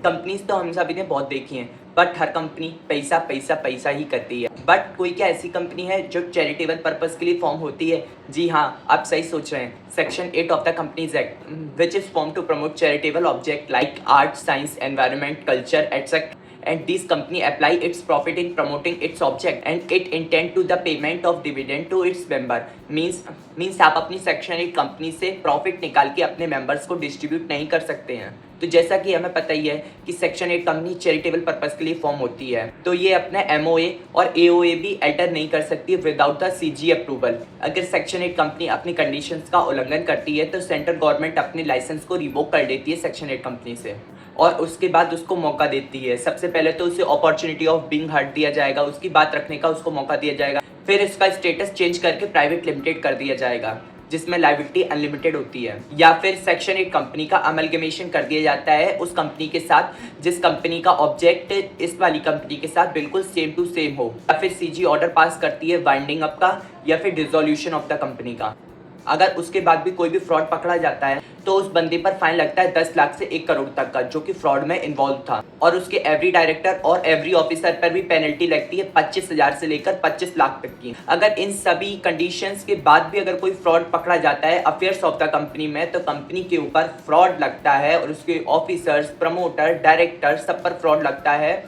Companies तो हम सभी ने बहुत देखी हैं, बट हर कंपनी पैसा पैसा पैसा ही करती है। बट कोई क्या ऐसी कंपनी है जो चैरिटेबल पर्पस के लिए फॉर्म होती है? जी हाँ, आप सही सोच रहे हैं। Section 8 of the companies act which is form to promote charitable object like art, science, environment, culture etcetera, and this company apply its profit in promoting its object and it intend to the payment of dividend to its member। means आप अपनी section 8 company से profit निकाल के अपने members को distribute नहीं कर सकते हैं। तो जैसा कि हमें पता ही है कि सेक्शन 8 कंपनी चैरिटेबल पर्पस के लिए फॉर्म होती है, तो ये अपने MOA और AOA भी एंटर नहीं कर सकती विदाउट द CG अप्रूवल। अगर सेक्शन 8 कंपनी अपनी कंडीशंस का उल्लंघन करती है तो सेंट्रल गवर्नमेंट अपने लाइसेंस को रिवोक कर देती है सेक्शन 8 कंपनी से, और उसके बाद उसको मौका देती है। सबसे पहले तो उसे अपॉर्चुनिटी ऑफ बीइंग हर्ड दिया जाएगा, उसकी बात रखने का उसको मौका दिया जाएगा। फिर इसका स्टेटस चेंज करके प्राइवेट लिमिटेड कर दिया जाएगा, जिसमें लायबिलिटी अनलिमिटेड होती है। या फिर सेक्शन 8 कंपनी का अमलगमेशन कर दिया जाता है उस कंपनी के साथ जिस कंपनी का ऑब्जेक्ट इस वाली कंपनी के साथ बिल्कुल सेम टू सेम हो। या फिर CG ऑर्डर पास करती है वाइंडिंग अप का या फिर डिसोल्यूशन ऑफ द कंपनी का। अगर उसके बाद भी कोई भी फ्रॉड पकड़ा जाता है तो उस बंदे पर फाइन लगता है 10 लाख से 1 करोड़ तक का, जो कि फ्रॉड में इन्वॉल्व था। और उसके एवरी डायरेक्टर और एवरी ऑफिसर पर भी पेनल्टी लगती है 25,000 से लेकर 25 लाख तक की। अगर इन सभी कंडीशंस के बाद भी अगर कोई फ्रॉड पकड़ा जाता है अफेयर्स ऑफ द कंपनी में, तो कंपनी के ऊपर फ्रॉड लगता है और उसके ऑफिसर्स, प्रमोटर, डायरेक्टर सब पर फ्रॉड लगता है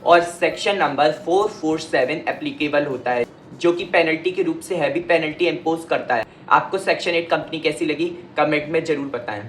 और सेक्शन नंबर 447 एप्लीकेबल होता है, जो कि पेनल्टी के रूप से हैवी पेनल्टी इम्पोज करता है। आपको सेक्शन 8 कंपनी कैसी लगी कमेंट में जरूर बताएं।